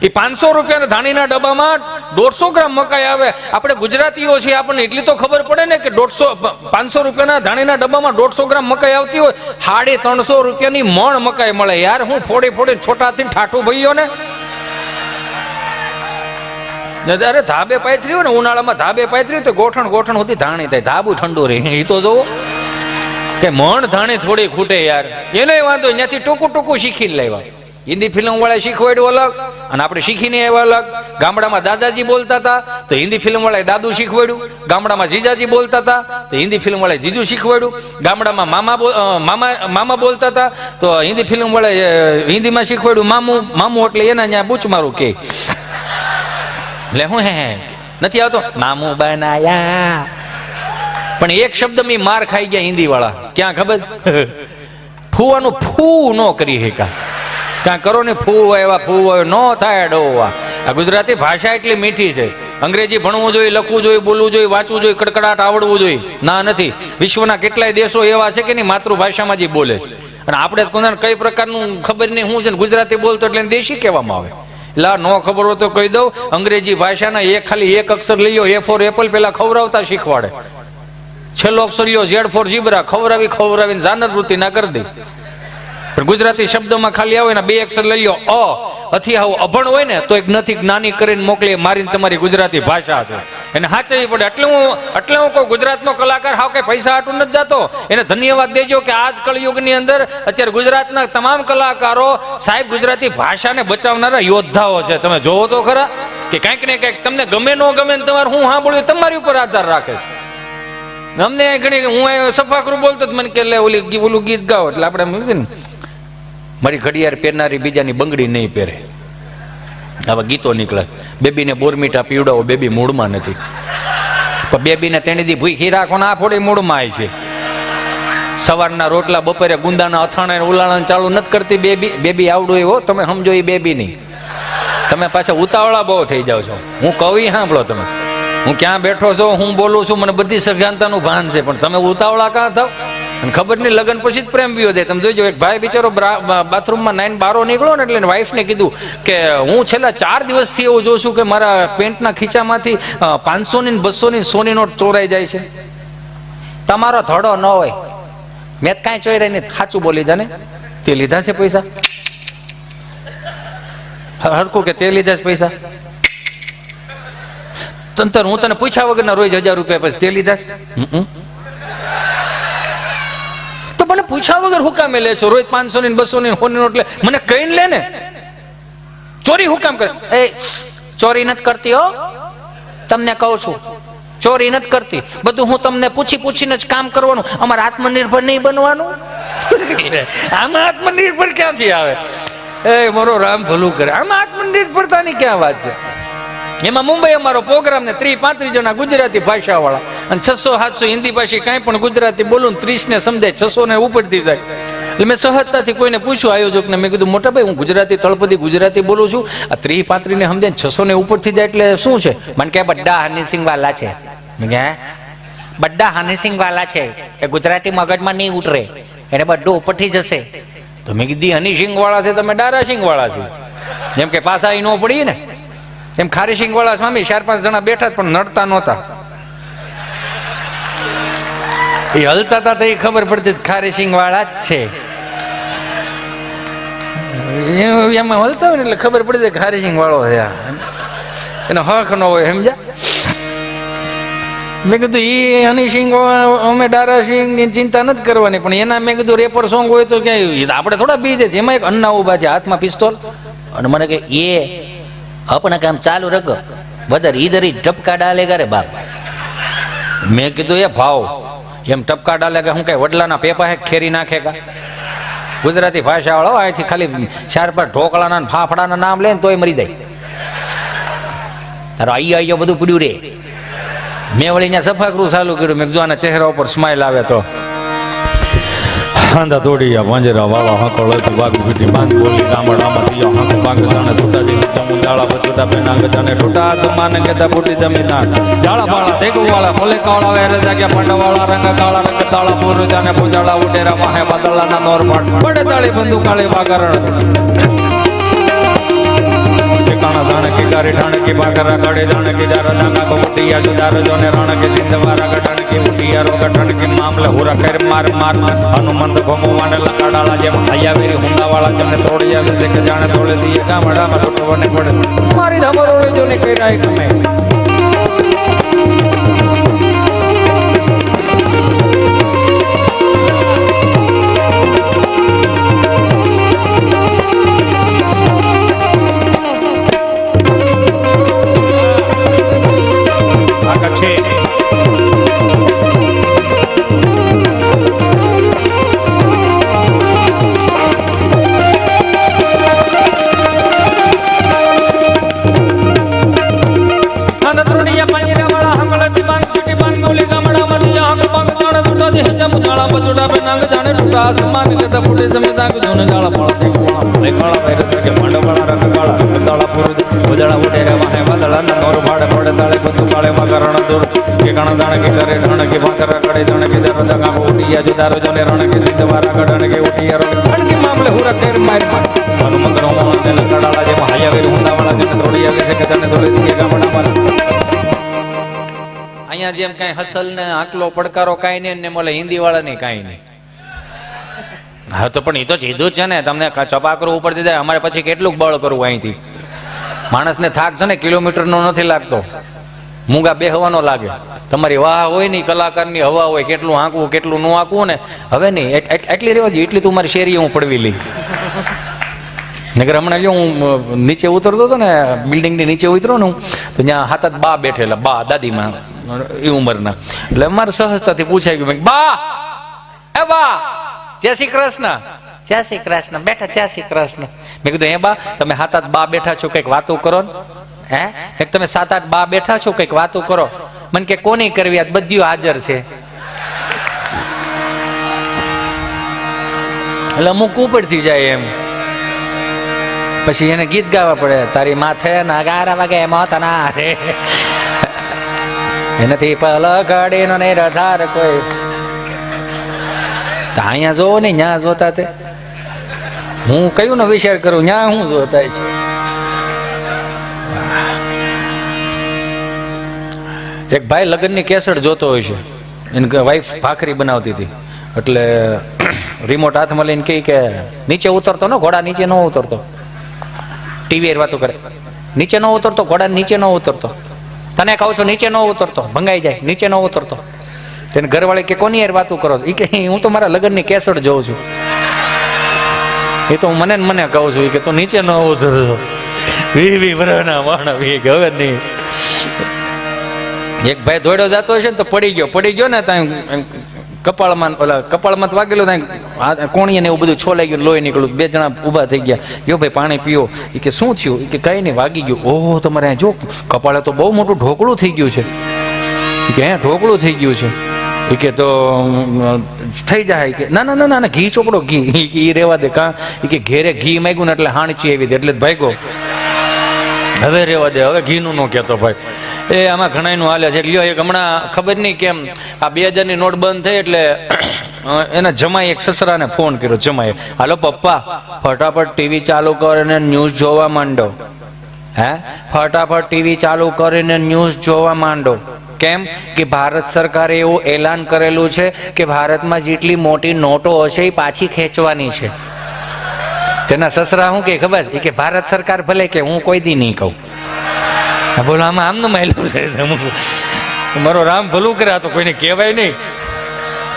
એ 500 રૂપિયાના ધાણીના ડબ્બામાં 150 ગ્રામ મકાઈ આવે. આપણે ગુજરાતીઓ છીએ, આપણને એટલી તો ખબર પડે ને કે 500 રૂપિયાના ધાણીના ડબ્બામાં 150 ગ્રામ મકાઈ આવતી હોય. 350 રૂપિયાની મણ મકાઈ મળે યાર. હું ફોડી ફોડી છોટાથી ઠાઠું ભઈયો ને. અરે ધાબે પાથરી હોય ને ઉનાળામાં, ધાબે પાથરી તો ગોઠણ ગોઠણ હોતી ધાણી થાય, ધાબુ ઠંડુ રહે. એ તો જોવો કે મણ ધાણી થોડી ખૂટે યાર. એને વાંધો ત્યાંથી ટૂંકું ટૂંકું શીખીને લાવ્યા. હિન્દી ફિલ્મ વાળા શીખવાડ્યું અલગ અને આપણે શીખીને એવા અલગ. ગામડામાં દાદાજી બોલતા હતા તો હિન્દી ફિલ્મ વાળાએ દાદુ શીખવાડ્યું. ગામડામાં જીજાજી બોલતા હતા તો હિન્દી ફિલ્મ વાળાએ જીજુ શીખવાડ્યું. ગામડામાં મામા બોલતા હતા તો હિન્દી ફિલ્મ વાળાએ હિન્દીમાં શીખવાડ્યું મામું. મામું એટલે એના ત્યાં બૂચ મારું કે એટલે હું હે નથી આવતો મામું બનાયા. પણ એક શબ્દ મેં માર ખાઈ ગયા હિન્દી વાળા. ક્યાં ખબર? ફૂવાનું ફૂ ન કરી શકા. ક્યાં કરો ને ફૂ આવ્યા ફૂ આવ્યો ન થાય ડોવા. આ ગુજરાતી ભાષા એટલી મીઠી છે. અંગ્રેજી ભણવું જોઈએ, લખવું જોઈએ, બોલવું જોઈએ, વાંચવું જોઈએ, કડકડાટ આવડવું જોઈએ. ના નથી. વિશ્વના કેટલાય દેશો એવા છે કે નહીં માતૃભાષામાં જ બોલે છે. અને આપણે કોને કઈ પ્રકારનું ખબર નહીં શું છે ને ગુજરાતી બોલતો એટલે દેશી કહેવામાં આવે. લા નો ખબર હોય તો કહી દઉં, અંગ્રેજી ભાષાના ખાલી એક અક્ષર લઈ લો, A ફોર એપલ પેલા ખવડાવતા શીખવાડે. છેલ્લો અક્ષર લ્યો Z ફોર ઝીબ્રા, ખવડાવીને જાનર વૃત્તિ ના કરી દે. પણ ગુજરાતી શબ્દોમાં ખાલી આવે ને 2 અક્ષર લઈ લો અ અથી આવું અભણ હોય ને તો એક નથી જ્ઞાની કરીને મોકલી મારીને તમારી ગુજરાતી ભાષા છે એને સાચવી પડે. એટલે હું કોઈ ગુજરાતનો કલાકાર હાવ કઈ પૈસા હાટું નથી જતો. એને ધન્યવાદ દેજો કે આજ કળયુગની અંદર અત્યારે ગુજરાતના તમામ કલાકારો સાહેબ ગુજરાતી ભાષાને બચાવનારા યોદ્ધાઓ છે. તમે જોવો તો ખરા કે કંઈક ને કંઈક તમને ગમે ન ગમે ને તમારે હું સાંભળ્યું તમારી ઉપર આધાર રાખે. અમને ઘણી હું સફાકરું બોલતો મને કે ઓલું ગીત ગાઓ એટલે આપણે ને મારી ઘડિયાળ પહેરનારી બીજાની બંગડી નહીં પહેરે. આવા ગીતો નીકળે. બેબીને બોરમીઠા પીવડાવો, બેબી મૂળમાં નથી. પણ બેબીને તેણી દી ભૂખી રાખો ને આ ફોડી મૂળમાં આવી છે. સવારના રોટલા બપોરે ગુંદાના અથાણા ઉલાળા ચાલુ નથી કરતી બેબી. બેબી આવડું એવો તમે સમજો એ બેબી નહીં. તમે પાછા ઉતાવળા બહુ થઈ જાવ છો. હું કવિ સાંભળો તમે. હું ક્યાં બેઠો છો, હું બોલું છું, મને બધી સભાનતાનું ભાન છે, પણ તમે ઉતાવળા કાં થાવ? અને ખબર નહીં લગ્ન પછી જ પ્રેમ વિયો દે. તમે જોઈજો એક ભાઈ બિચારો બાથરૂમમાં નાઈને બારો નીકળો ને એટલે વાઈફને કીધું કે હું છેલ્લા 4 દિવસથી એવું જોઉં છું કે મારા પેન્ટના ખીચામાંથી 500 ની 200 ની સોની નોટ ચોરાઈ જાય છે. તમારો ધડો ન હોય, મેં કાંઈ ચોર્યા નહીં, સાચું બોલી જાને. તે લીધા છે પૈસા? હરખું કે તે લીધા છે પૈસા? તંતર હું તને પૂછ્યા વગરના રોજ 1000 રૂપિયા પછી તે લીધા છે? તો મને પૂછ્યા વગર હુકામે લે છો? રોજ 500 ની 200 ની સોની નોટ લે, મને કહીને લે ને. ચોરી હુકામ કરે? એ ચોરી નથી કરતી હો, તમને કહું છું. ચોરી નથી કરતી. બધું હું તમને પૂછીને જ કામ કરવાનું. અમારે આત્મનિર્ભર નહીં બનવાનું. આમાં આત્મનિર્ભર ક્યાંથી આવે? એ મારો રામ ભલું કરે. આમાં આત્મનિર્ભરતાની ક્યાં વાત છે? એમાં મુંબઈ અમારો પ્રોગ્રામ ને 30-35 જણા ગુજરાતી ભાષા વાળા અને 600-700 હિન્દી ભાષી કાંઈ પણ ગુજરાતી બોલું 30 ને સમજાય, 600 ને ઉપરથી જાય. એટલે મેં સહજતાથી કોઈને પૂછ્યું આયોજકને, મેં કીધું મોટા ભાઈ હું ગુજરાતી તળપદી ગુજરાતી બોલું છું, આ 30-35 ને સમજાય 600 ને ઉપરથી જાય એટલે શું છે? મને કે બડા હનીસિંહ વાલા છે. મેં કે બડા હનીસિંહ વાલા છે એ ગુજરાતી મગજમાં નહીં ઉતરે, એને બધું ઉપરથી જશે. તો મેં કીધી હનીસિંહ વાળા છે તમે દારાસિંહ વાળા છે, જેમ કે પાછા અહીં ન પડી ને એમ ખારીસિંહ વાળા સ્વામી 4-5 જણા બેઠા પણ નડતા નહોતા. એ હલતા હતા તો એ ખબર પડતી ખારીસિંહ વાળા જ છે. એમાં હલતા હોય ને એટલે ખબર પડી જાય ખારીસિંહ વાળો છે, એનો હક ન હોય. સમજ્યા? મેં કીધું એ હનીસિંહ અમે દારાસિંહ ની ચિંતા નથી કરવાની, પણ એના મેં કીધું રેપર સોંગ હોય તો ક્યાંય આપણે થોડા બી દે. એમાં એક અન્ના ઉભા છે, હાથમાં પિસ્તોલ, અને મને કે એ अपना काम चालू रखो, बदर इधर ही टपका डालेगा रे बाप. मैं कीधु ये भाव एम टपका डालेगा हूँ कई वडलाना पेपा है खेरी नाखेगा? गुजराती भाषा वाળો અહીંથી ખાલી 4-5 ઢોકળાના ફાફડાના નામ લે ને તોય મરી જાય. તારો આયો બધું પડ્યું રે. મેં વળી ત્યાં સફાકરું ચાલુ કર્યું. મેં કીધું આના ચહેરા ઉપર સ્માઈલ આવે તો હાંદા દોડિયા વાંજરા વાળા હકળ તો બાગ ફૂટી બાંધ બોલી ગામડામાં દિયા હક બાગ જાણે છૂટા દે સમુદાળા બચુતા બેના ગજાને ઠોટા તો માને કેતા ફૂટી જમીના જાળા બાળા દેગુ વાળા મોલે કાળા વેરે જાગ્યા પાંડવાળા રંગ કાળા રંગ તાળા પૂરો જાને પૂજાળા ઉડેરા માહે બદલાના નોર પાટ બડે તાળી બંદૂક કાળી વાગરણ ઠેકાણા की भाकर कड़े जाने की दार दाना को उठिया जुदार जोने रण के सिंधवारा गठन की उठिया रो गठन के मामले हुरा खैर मार मार हनुमंत घोमो वाने लकाडाला जेम आया वेरी हुंडा वाला जमने तोड़िया से के जाने तोड़े दिए गामड़ा में टोटवने पड़े मारी धमरोळे जोने कई राय कमे आसमान के तपुड़े समेता को जोने जाड़ा पड़ा देख कोणा भले काला पैर के मंडो काला रंग काला काला पुरु उजड़ा उठे रे वाहे वादला न नोर भाड़े पड़े ताले बंदू काले मकरण दूर के कण दाण के करे ढण के भाकर कड़े जण के दर दगा को उठिया जुदारो जोने रण के सिद्धवारा गडण के उठिया रण के मामले हुरा कर मार मार हनुमंत रो ने लकड़ाला जे हाया वे हुंदा वाला जे थोड़िया के के तने थोड़े दिए गामड़ा मार અહીંયા જેમ કાઈ હસલ ને આકલો પડકારો કાઈ ને મોલે હિન્દી વાળા ને કાઈ નહીં હા તો પણ એ તો સીધું જ છે ને તમને ચપાકરો ઉપર દીધા અમારે પછી કેટલું બળ કરવું અહીંથી માણસને થાક છે ને કિલોમીટરનો નથી લાગતો મૂંગા બેહવાનો લાગે તમારી વાહ હોય ને કલાકારની હવા હોય કેટલું આંકવું કેટલું નું આંકવું ને હવે નહીં એટલી રહેવા દે એટલી તું મારી શેરી હું પડવી લઈ નગર હમણાં જો હું નીચે ઉતરતો હતો ને બિલ્ડિંગની નીચે ઉતરો ને તો ત્યાં હાથ બા બેઠેલા બા દાદીમાં એ ઉંમરના એટલે અમારે સહજતાથી પૂછાઈ ગયું બા એ બા જય શ્રી કૃષ્ણ જય શ્રી કૃષ્ણ બેઠા જય શ્રી કૃષ્ણ મેં કીધું હે બા તમે 7-8 બા બેઠા છો કઈક વાતો કરો હે એક તમે 7-8 બા બેઠા છો કઈક વાતો કરો મને કે કોની કરવી આ બધું હાજર છે એટલે અમુક ઉપરથી જાય એમ પછી એને ગીત ગાવા પડે તારી માથે ના ગારા વાગે મોતના રે એનાથી પલકડીનો ને રધાર કોઈ અહીંયા જોવો ને ત્યાં જોતા તે હું કયું ને વિચાર કરું ત્યાં હું જોતા છે એક ભાઈ લગ્નની કેસેટ જોતો હોય છે એની વાઈફ ભાખરી બનાવતી હતી એટલે રિમોટ હાથમાં લઈને કહે કે નીચે ઉતરતો ને ઘોડા નીચે ન ઉતરતો ટીવી વાતો કરે નીચે ન ઉતરતો ઘોડા નીચે ન ઉતરતો તને કહું છું નીચે ન ઉતરતો ભંગાઈ જાય નીચે ન ઉતરતો તેને ઘરવાળી કે કોની યાર વાતું કરો એ કે હું તો મારા લગ્નની કેસેટ જોઉં છું એ તો મને કહું છું કે તું નીચે ન ઉતરતો વી વરના માણા વી હવે નહીં એક ભાઈ દોડ્યો જતો હશે ને તો પડી ગયો ને ત્યાં કપાળમાં વાગેલો ત્યાં કોણીએ ને એવું બધું છોલાઈ ગયું લોહી નીકળ્યું બે જણા ઊભા થઈ ગયા યો ભાઈ પાણી પીઓ એ કે શું થયું એ કે કઈ નહીં વાગી ગયું ઓહો તમારે જો કપાળે તો બહુ મોટું ઢોકળું થઈ ગયું છે કે હે ઢોકળું થઈ ગયું છે એ કે તો થઈ જાય કે ના ના ના ના ઘી ચોપડો ઘી એ રેવા દે કા એ કે ઘેરે ઘી માંગ્યું ને એટલે હાણચી આવી દે એટલે ભાગ્યો હવે રેવા દે હવે ઘીનું ન કહેતો ભાઈ એ આમાં ઘણાનું હાલે છે લ્યો એક હમણાં ખબર નહીં કેમ આ 2000ની નોટ બંધ થઈ એટલે એના જમાઈ એક સસરાને ફોન કર્યો જમાઈ હાલો પપ્પા ફટાફટ ટીવી ચાલુ કરીને ન્યૂઝ જોવા માંડો હે ફટાફટ ટીવી ચાલુ કરીને ન્યૂઝ જોવા માંડો કેમ કે ભારત સરકારે એવું એલાન કરેલું છે કે ભારતમાં જેટલી મોટી નોટો હશે એ પાછી ખેંચવાની છે તેના સસરા શું કે ખબર છે કે ભારત સરકાર ભલે કે હું કોઈ દી નહીં કહું બોલો આમાં આમનું માયલું છે મારો રામ ભલું કર્યા તો કોઈને કહેવાય નહીં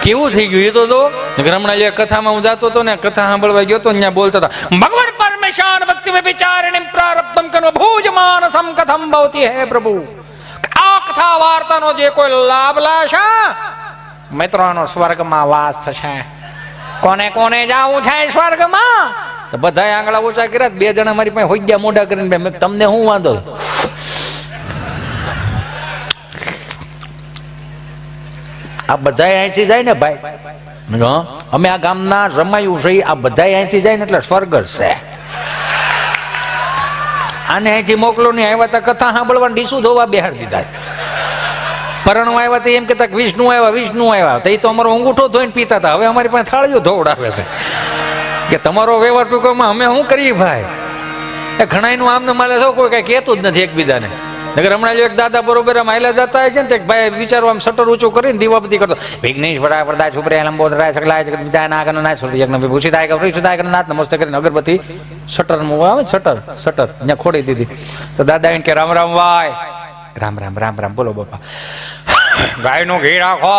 કેવું થઈ ગયું એ તો હમણાં જે કથામાં હું જતો હતો ને કથા સાંભળવા ગયો તો ત્યાં બોલતા હતા ભગવાન પરમેશાન ભક્તિ વિચારણી પ્રારબ્ધમ કનો ભોજમાન સમકથમ ભવતી હે પ્રભુ આ કથા વાર્તાનો જે કોઈ લાભ લાશે મિત્રોનો સ્વર્ગમાં વાસ થશે કોને કોને જાવું છે સ્વર્ગમાં તો બધા આંગળા ઓછા કર્યા બે જણા મારી પાસે હોઈ ગયા મોઢા કરીને તમને શું વાંધો આ બધા અહીંથી જાય ને ભાઈ અમે આ ગામના રમાયું છે આ બધા અહીંથી જાય ને એટલે સ્વર્ગ જ છે આને અહીંથી મોકલો ને આવ્યા તા કથા સાંભળવાની ડીસું ધોવા બેહાડ દીધા પરણવા આવ્યા તો એમ કહેતા વિષ્ણુ આવ્યા તો એ તો અમારો અંગૂઠો ધોઈને પીતા હતા હવે અમારી પાસે થાળીઓ ધોવડાવે છે કે તમારો વ્યવહાર ટૂંકોમાં અમે શું કરીએ ભાઈ એ ઘણાયનું આમને માલે તો કોઈ કઈ કહેતું જ નથી એકબીજાને. નગર હમણાં જો એક દાદા બરોબર આમ હાલ્યા જતા હોય છે ને, ભાઈ બિચારો આમ શટર ઊંચું કરીને દીવાબત્તી કરતો, વિઘ્નેશ વડા વરદા છુપરે લંબોદરાય સકલાય જગદિદાય નાગન નાય સૂર્યજ્ઞ વિભૂષિતાય ગૌરીસુદાય ગણનાથ નમસ્તે કરીને અગરબત્તી શટર આવે શટર અહીંયા ખોડી દીધી. તો દાદા એને કે રામ રામ ભાઈ, રામ રામ રામ રામ બોલો બાપા, ગાયનું ઘી રાખો.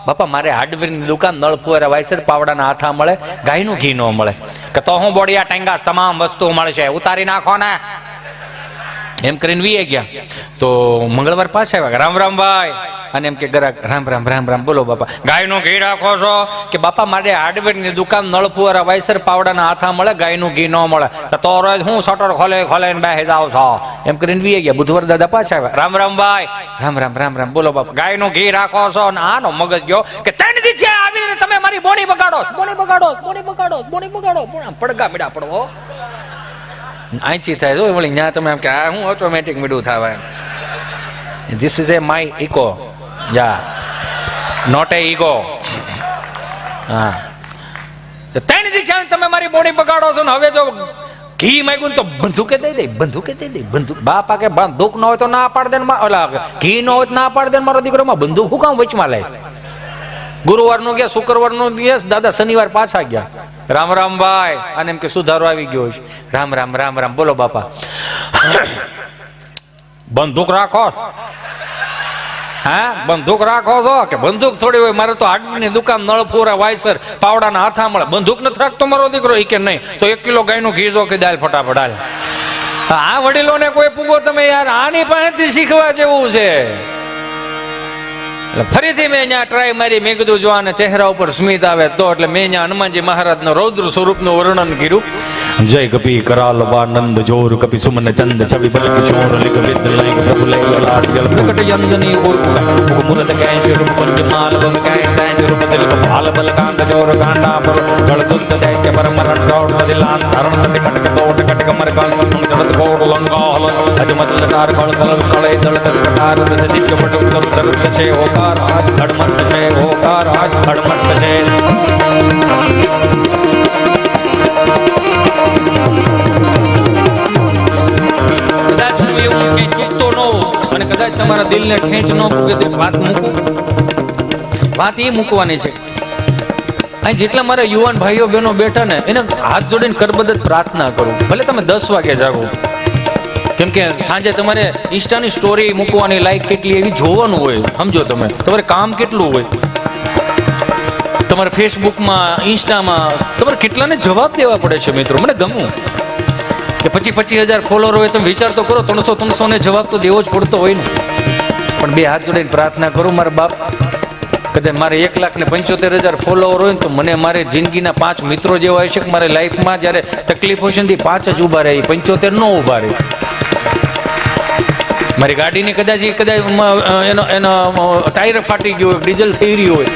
બાપા મારે હાર્ડવેરની દુકાન નળફુવારા વાયસર પાવડાના હાથા મળે, ગાયનું ઘી ન મળે. કે તો હું બોડિયા ટેંગા તમામ વસ્તુ મળશે, ઉતારી નાખો ને. એમ કરીને વી ગયા. તો મંગળવાર પાછા આવ્યા, રામ રામ ભાઈ. અને એમ કે ગરાક રામ રામ રામ રામ બોલો બાપા, ગાયનું ઘી રાખો છો? કે બાપા મારે હાર્ડવેરની દુકાન નળફુવારા વાયસર પાવડાના હાથા મળે, ગાયનું ઘી ન મળે. તો રોજ હું શટર ખોલે ખોલે બેસી જાવ છો. એમ કરીને વી ગયા. બુધવાર દાદા પાછા આવ્યા, રામ રામ ભાઈ, રામ રામ રામ રામ બોલો બાપા, ગાયનું ઘી રાખો છો? અને આનો મગજ ગયો કે 3 દી છે આવીને તમે મારી બોડી બગાડો, બોડી બગાડો, બોડી બગાડો, બોડી બગાડો, પડગા મીડા પડવો આંચી થાય જો વળી ત્યાં તમે એમ કે આ હું ઓટોમેટિક મીડું થવા. This is a my echo, ya not a ego. હા 3 દિવસ તમે મારી બોડી બગાડો છો ને હવે જો ઘી માંગ્યું તો બંદૂકે દઈ દે, બંદૂકે દઈ દે, બંદૂક. બાપા કે બંદૂક ન હોય તો ના પાડ દે, ઓલા ઘી ન હોય તો ના પાડ દે. મારો દીકરો માં બંદૂક હું કામ વચમાં લે? ગુરુવાર નું ગયા, શુક્રવાર નું ગયા, દાદા શનિવાર પાછા ગયા. રામ રામ ભાઈ. અને એમ કે સુધારો આવી ગયો છે. રામ રામ રામ રામ બોલો બાપા, બંદૂક રાખો? હા બંદૂક રાખો છો? કે બંદૂક થોડી હોય, મારે તો હાર્ડવેરની દુકાન નળફુરા વાયસર પાવડાના હાથા મળે, બંદૂક નથી રાખતો મારો દીકરો? એ કે નહીં. તો 1 કિલો ગાયનું ઘી દો કે દાલ ફટાફટ હાલ. આ વડીલોને કોઈ પૂગો તમે યાર, આની પાસેથી શીખવા જેવું છે. ફરીથી મેં અહીંયા ટ્રાય મારી, મેં કીધું જો આને ચહેરા ઉપર સ્મિત આવે તો. એટલે મેં અહીંયા હનુમાનજી મહારાજનો રૌદ્ર સ્વરૂપનું વર્ણન કર્યું. જય કપી કરાલ વાનંદ જોર કપી સુમન ચંદ છવિ બલ કિશોર લિખ વિદ લય પ્રભુ લય લાડ જલ પ્રકટ યંદની ઓર મુરત કાય રૂપ પંચમાલ બમ કાય તાય રૂપ દિલ કપાલ બલ કાંત જોર કાંડા પર ગળ દુત દૈત્ય પરમરણ દોડ દિલાન ધરણ તટ કટક દોડ કટક મર કાલ જડત કોડ લંગાલ અજમત લકાર કળ કલ કળે દળ દસ પ્રકાર દસ દિવ્ય પટુ કર તરત છે ઓકાર આજ હડમત છે ઓકાર આજ હડમત છે. કદાચ હું એવું કઈ ચૂકતો ન હોઉં અને કદાચ તમારા દિલને ખેંચ ન પૂગે તો વાત મૂકું. વાત એ મૂકવાની છે. અહીં જેટલા મારા યુવાન ભાઈઓ બહેનો બેઠા ને એને હાથ જોડીને કરબદ્ધ પ્રાર્થના કરું. ભલે તમે 10 વાગે જાગો, કેમ કે સાંજે તમારે ઇન્સ્ટાની સ્ટોરી મૂકવાની લાઈક કેટલી એવી જોવાનું હોય. સમજો તમે તમારે કામ કેટલું હોય, તમારે ફેસબુકમાં ઇન્સ્ટામાં તમારે કેટલાને જવાબ દેવા પડે છે મિત્રો. મને ગમ્યું કે 25,000 ફોલોવર હોય, તમે વિચાર તો કરો 300 ને જવાબ તો દેવો જ પડતો હોય ને. પણ 2 હાથ જોડીને પ્રાર્થના કરું મારા બાપ, કદાચ મારે 1,75,000 ફોલોવર હોય ને તો મને મારે જિંદગીના 5 મિત્રો જેવા હોય છે કે મારે લાઈફમાં જ્યારે તકલીફ હોય છે ને 5 જ ઊભા રહે, 75 ન ઊભા રહે. મારી ગાડીની કદાચ એનો ટાયર ફાટી ગયો હોય, ડીઝલ થઈ રહ્યું હોય,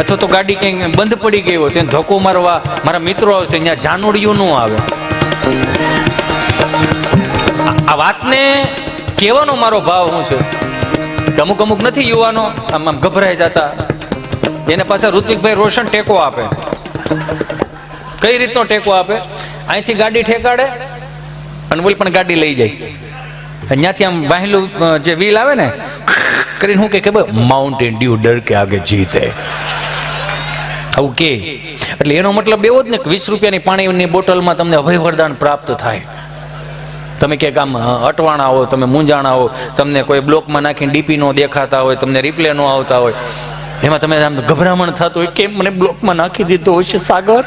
અથવા તો ગાડી ક્યાંક બંધ પડી ગઈ હોય, તેને ધક્કો મારવા મારા મિત્રો આવશે. ત્યાં જાનુડિયું ન આવે. આ વાતને કહેવાનો મારો ભાવ શું છે કે અમુક નથી યુવાનો આમ ગભરાઈ જતા, એને પાછા ઋત્વિકભાઈ રોશન ટેકો આપે. કઈ રીતનો ટેકો આપે? અહીંથી ગાડી ઠેકાડે અને બોલ પણ ગાડી લઈ જાય. અહીંયાથી આમ વાહેલું જે વ્હીલ આવે ને કરીને હું કે માઉન્ટેન ડ્યુ ડર કે આગે જીતે, આવું કે. એટલે એનો મતલબ એવો જ ને કે 20 રૂપિયાની પાણીની બોટલમાં તમને અભય વરદાન પ્રાપ્ત થાય. તમે ક્યાંક આમ અટવાણા હો, તમે મૂંઝાણા હો, તમને કોઈ બ્લોકમાં નાખીને ડીપી નો દેખાતા હોય, તમને રિપ્લે નો આવતા હોય, એમાં તમે આમ ગભરામણ થતું હોય કેમ મને બ્લોકમાં નાખી દીધો હશે સાગર,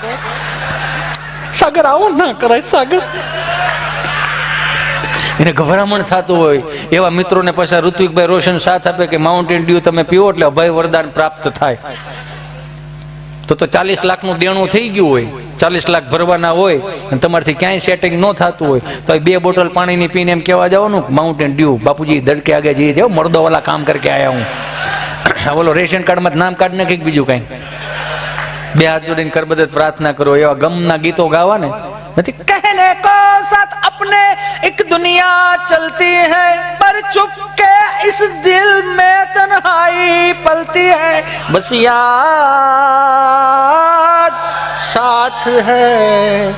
સાગર આવો ના કરાય સાગર. એને ગભરામણ થતું હોય એવા મિત્રોને પાછા ઋત્વિકભાઈ રોશન સાથ આપે કે માઉન્ટેન ડ્યુ તમે પીવો એટલે અભય વરદાન પ્રાપ્ત થાય. તો 40 લાખનું દેણું થઈ ગયું હોય, 40 લાખ ભરવાના હોય અને તમારથી ક્યાંય સેટિંગ ન થતું હોય તો 2 બોટલ પાણીની પીને એમ કહેવા જવાનું માઉન્ટેન ડ્યુ બાપુજી દડકે આગે જઈએ જાઓ, મર્દો વાલા કામ કરકે આયા હું. બોલો રેશન કાર્ડમાં નામ કાર્ડ નાખી બીજું કઈ. 2 હાથ જોડીને કરબદ્ધ પ્રાર્થના કરો. એવા ગમના ગીતો ગાવા ને નથી. કહેને કો સાથ अपने एक दुनिया चलती है पर चुपके इस दिल में तन्हाई पलती है, बस याद સાથ હૈ.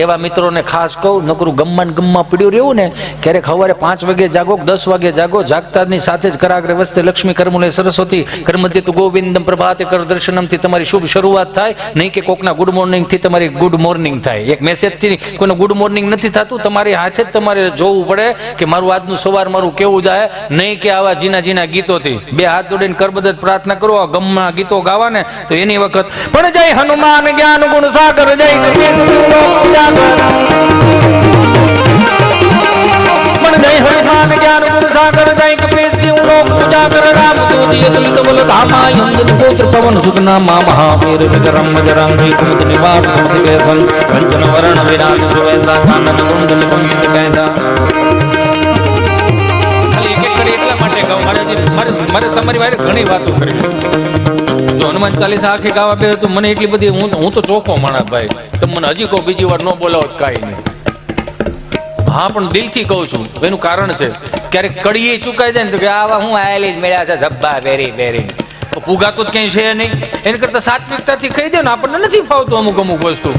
એવા મિત્રોને ખાસ કહું, નકરું ગમમાં પડ્યું રહેવું ને, ક્યારેક સવારે 5 વાગે જાગો, 10 વાગે જાગો, જાગતાની સાથે જ કરાગ્રે વસ્તે લક્ષ્મી કરમુલે સરસ્વતી કર્મદિત ગોવિંદમ પ્રભાતે કર દર્શનમ થી તમારી શુભ શરૂઆત થાય. નહીં કે કોકના ગુડ મોર્નિંગ થી તમારી ગુડ મોર્નિંગ થાય. એક મેસેજ થી કોઈનું ગુડ મોર્નિંગ નથી થતું. તમારી હાથે જ તમારે જોવું પડે કે મારું આજનું સવાર મારું કેવું જાય. નહીં કે આવા જીના ગીતોથી 2 હાથ જોડીને કરબદ્ધ પ્રાર્થના કરો, આ ગમના ગીતો ગાવા ને તો એની વખત પણ જય હનુમાન જ્ઞાન ગુણ સાગર, જય પણ જય હનુમાન જ્ઞાન ગુણ સાગર, જય કપીશ જીવ લોક ઉજાગર, રામ દૂતી અતુલિત બલ ધામા યંદન પુત્ર પવન સુત નામા મહાવીર વિક્રમ બજરંગી કુમુદ નિવાસ સમસિકે સં કંચન વરણ વિરાજ સુવેશા કાનન કુંડલ કંકિત કૈદા. એટલા માટે કહું, મારે તમારી વારે ઘણી વાતો કરી. જો હનુમાન ચાલીસા આખી ગાવા બે તો મને એટલી બધી, હું તો ચોખ્ખો માણસ ભાઈ, તો મને હજી કહો બીજી વાર ન બોલાવો કાંઈ નહીં. હા પણ દિલથી કહું છું, એનું કારણ છે ક્યારેક કડીએ ચુકાઈ જાય ને તો કે આવા હું આયેલી જ મળ્યા છે ધબ્બા વેરી પુગાતું જ ક્યાંય છે નહીં. એની કરતા સાત્વિકતાથી કહી દે ને, આપણને નથી ફાવતું અમુક વસ્તુ.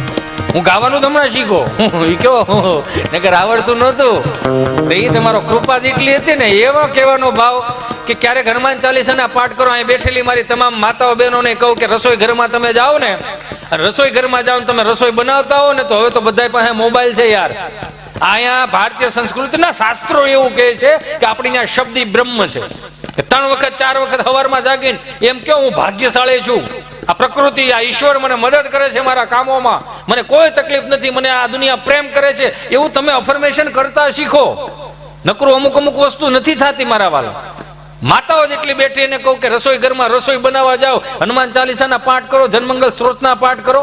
હું ગાવાનું જ હમણાં શીખો, એ કયો નકર આવડતું નહોતું. તો એ તમારો કૃપા જેટલી હતી ને, એવો કહેવાનો ભાવ કે ક્યારેક હનુમાન ચાલીસાના પાઠ કરો. અહીં બેઠેલી મારી તમામ માતાઓ બહેનોને કહું કે રસોઈ ઘરમાં તમે જાઓ ને, રસોઈ ઘરમાં જાઓ ને તમે રસોઈ બનાવતા હો ને, તો હવે તો બધા પાસે મોબાઈલ છે યાર. અહીંયા ભારતીય સંસ્કૃતિના શાસ્ત્રો એવું કહે છે કે આપણી ત્યાં શબ્દી બ્રહ્મ છે. 3 વખત 4 વખત સવારમાં જાગીને એમ કે હું ભાગ્યશાળી છું, આ પ્રકૃતિ આ ઈશ્વર મને મદદ કરે છે મારા કામોમાં, મને કોઈ તકલીફ નથી, મને આ દુનિયા પ્રેમ કરે છે, એવું તમે અફર્મેશન કરતા શીખો. નકરું અમુક વસ્તુ નથી થતી મારા વાલા. માતાઓ જેટલી બેઠી એને કહું કે રસોઈ ઘરમાં રસોઈ બનાવવા જાઓ, હનુમાન ચાલીસાના પાઠ કરો, જનમંગલ સ્ત્રોતના પાઠ કરો,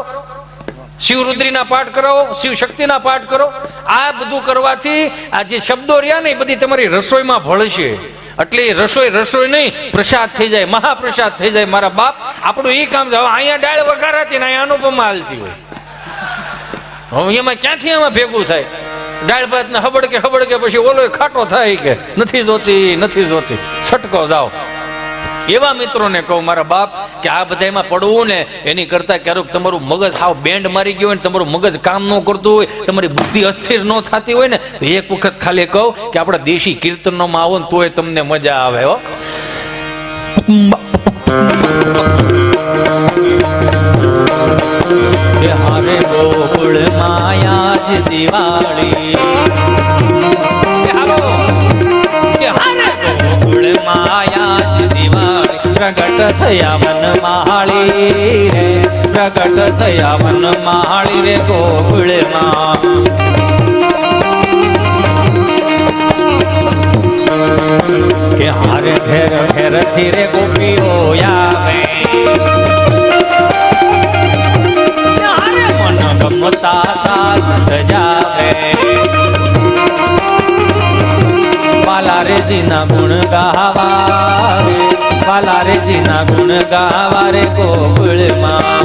શિવરુદ્રીના પાઠ કરો, શિવ શક્તિના પાઠ કરો. આ બધું કરવાથી આ જે શબ્દો રહ્યા ને એ બધી તમારી રસોઈમાં ભળશે. એટલે રસોઈ નહીં, પ્રસાદ થઈ જાય, મહાપ્રસાદ થઈ જાય. મારા બાપ આપણું એ કામ છે. હવે અહીંયા દાળ વઘારાતી ને અહીંયા અનુપમા હાલતી હોય, હવે એમાં ક્યાંથી એમાં ભેગું થાય? દાળ ભાત ને હબડ કે પછી ઓલો ખાટો થાય કે નથી જોતી છટકો જાઓ. એવા મિત્રોને કહું મારા બાપ કે આ બધામાં પડવું ને એની કરતા ક્યારેક તમારું મગજ હાવ બેન્ડ મારી ગયું હોય ને, તમારું મગજ કામ ન કરતું હોય, તમારી બુદ્ધિ અસ્થિર ન થતી હોય ને, તો એક વખત ખાલી કહું કે આપણા દેશી કીર્તનોમાં આવો ને તોય તમને મજા આવે. હો હારે ગોકુળ માયા જ દિવાળી, માયા જ દિવાળી, પ્રગટ થયા વન માળી રે, પ્રગટ થયા વન માળી રે ગોકુળમાં. કે હારે ઘેર થી રે ગોપીઓ આવે, હારે મન ગમતા સાથ સજાવે, વાલા રે જીના ગુણ ગાવા રે, વાલા રે જીના ગુણ ગાવા રે ગોકુળમાં.